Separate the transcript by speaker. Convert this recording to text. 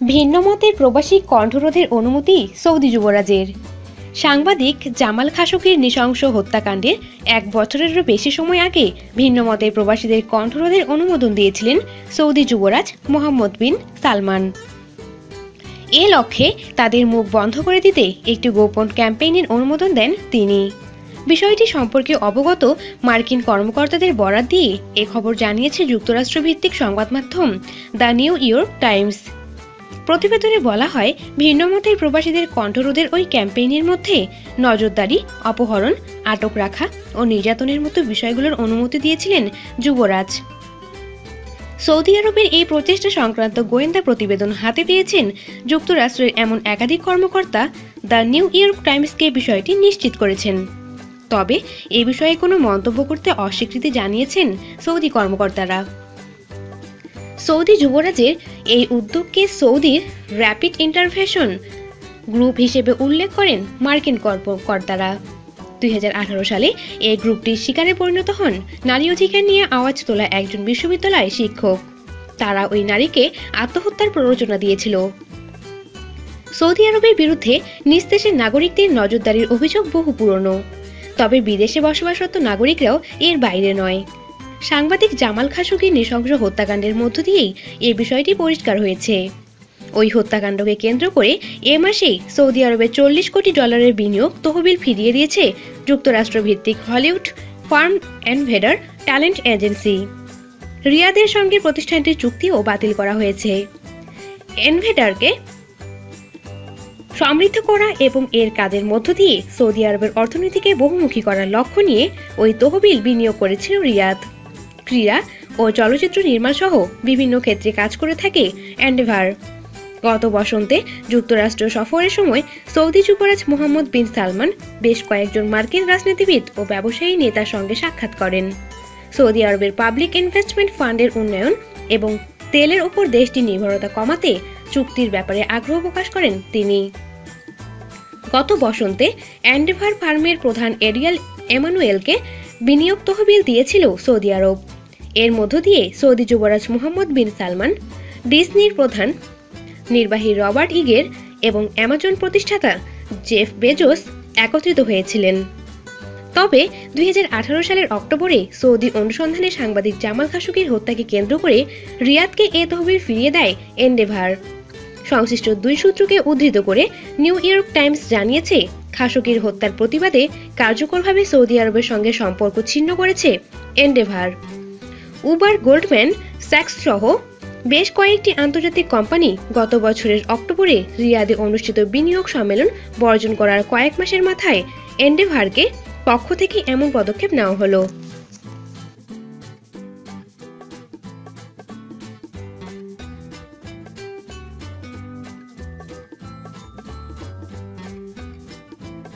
Speaker 1: ভিন্নমতের প্রবাসী কণ্ঠরোধের অনুমতি সৌদি যুবরাজের। সাংবাদিক জামাল খাশোগির নৃশংস হত্যাকাণ্ডের 1 বছরেরও বেশি সময় আগে ভিন্নমতের প্রবাসীদের কণ্ঠরোধের অনুমোদন দিয়েছিলেন সৌদি যুবরাজ মোহাম্মদ বিন সালমান। এ লক্ষ্যে তাদের মুখ বন্ধ করে দিতে একটি গোপন ক্যাম্পেইনের অনুমোদন দেন তিনি। বিষয়টি সম্পর্কে অবগত মার্কিন কর্মকর্তাদের বরাত দিয়ে এ খবর জানিয়েছে যুক্তরাষ্ট্রভিত্তিক সংবাদ মাধ্যম দ্য নিউ ইয়র্ক টাইমস। প্রতিবেদনে বলা হয়, ভিন্নমতের প্রবাসীদের কণ্ঠরোধের ওই ক্যাম্পেইনের মধ্যে নজরদারি, অপহরণ, আটক রাখা ও নির্যাতনের মতো বিষয়গুলোর অনুমতি দিয়েছিলেন যুবরাজ। সৌদি আরবের এই প্রচেষ্টা সংক্রান্ত গোয়েন্দা প্রতিবেদন হাতে পেয়েছেন যুক্তরাষ্ট্রের এমন একাধিক কর্মকর্তা দ্য নিউ ইয়র্ক টাইমসকে বিষয়টি নিশ্চিত করেছেন। তবে এ বিষয়ে কোনো মন্তব্য করতে অস্বীকৃতি জানিয়েছেন সৌদি কর্মকর্তারা। সৌদি যুবরাজের এই উদ্যোগকে সৌদির র্যাপিড ইন্টারভেনশন গ্রুপ হিসেবে উল্লেখ করেন মার্কিন কর্মকর্তারা। 2018 সালে এই গ্রুপটির শিকারে পরিণত হন নারী অধিকার নিয়ে আওয়াজ তোলা একজন বিশ্ববিদ্যালয় শিক্ষক। তারা ওই নারীকে আত্মহত্যার প্ররোচনা দিয়েছিল। সৌদি আরবের বিরুদ্ধে নিজ দেশের নাগরিকদের নজরদারির অভিযোগ বহু পুরনো, তবে বিদেশে বসবাসরত নাগরিকরাও এর বাইরে নয়। সাংবাদিক জামাল খাশোগির নৃশংস হত্যাকাণ্ডের মধ্য দিয়েই এ বিষয়টি পরিষ্কার হয়েছে। ওই হত্যাকাণ্ডকে কেন্দ্র করে এ মাসেই সৌদি আরবে $40 কোটি বিনিয়োগ তহবিল ফিরিয়ে দিয়েছে যুক্তরাষ্ট্রভিত্তিক হলিউড ফার্ম এনভেডার ট্যালেন্ট এজেন্সি। রিয়াদের সঙ্গে প্রতিষ্ঠানটির চুক্তিও বাতিল করা হয়েছে। এনভেডারকে সমৃদ্ধ করা এবং এর কাজের মধ্য দিয়ে সৌদি আরবের অর্থনীতিকে বহুমুখী করার লক্ষ্য নিয়ে ওই তহবিল বিনিয়োগ করেছিল রিয়াদ। ক্রীড়া ও চলচ্চিত্র নির্মাণ সহ বিভিন্ন ক্ষেত্রে কাজ করে থাকে এনডেভার। গত বসন্তে যুক্তরাষ্ট্র সফরের সময় সৌদি যুবরাজ মোহাম্মদ বিন সালমান বেশ কয়েকজন মার্কিন রাজনীতিবিদ ও ব্যবসায়ী নেতার সঙ্গে সাক্ষাৎ করেন। সৌদি আরবের পাবলিক ইনভেস্টমেন্ট ফান্ডের উন্নয়ন এবং তেলের উপর দেশটির নির্ভরতা কমাতে চুক্তির ব্যাপারে আগ্রহ প্রকাশ করেন তিনি। গত বসন্তে এনডেভার ফার্মের প্রধান এরিয়াল এমানুয়েলকে বিনিয়োগ তহবিল দিয়েছিল সৌদি আরব। এর মধ্য দিয়ে সৌদি যুবরাজ মোহাম্মদ বিন সালমান, ডিজনির প্রধান নির্বাহী রবার্ট ইগের এবং অ্যামাজন প্রতিষ্ঠাতা জেফ বেজোস একত্রিত হয়েছিলেন। তবে 2018 সালের অক্টোবরে সৌদি অনুসন্ধানে সাংবাদিক জামাল খাশোগির হত্যাকে কেন্দ্র করে রিয়াদকে এ তহবিল ফিরিয়ে দেয় এনডেভার। সংশ্লিষ্ট 2 সূত্রকে উদ্ধৃত করে নিউ ইয়র্ক টাইমস জানিয়েছে, খাশোগির হত্যার প্রতিবাদে কার্যকরভাবে সৌদি আরবের সঙ্গে সম্পর্ক ছিন্ন করেছে এনডেভার। উবার, গোল্ডম্যান স্যাক্স সহ বেশ কয়েকটি আন্তর্জাতিক কোম্পানি গত বছরের অক্টোবরে রিয়াদে অনুষ্ঠিত বিনিয়োগ সম্মেলন বর্জন করার কয়েক মাসের মাথায় এনডেভারকে পক্ষ থেকে এমন পদক্ষেপ নেওয়া হলো।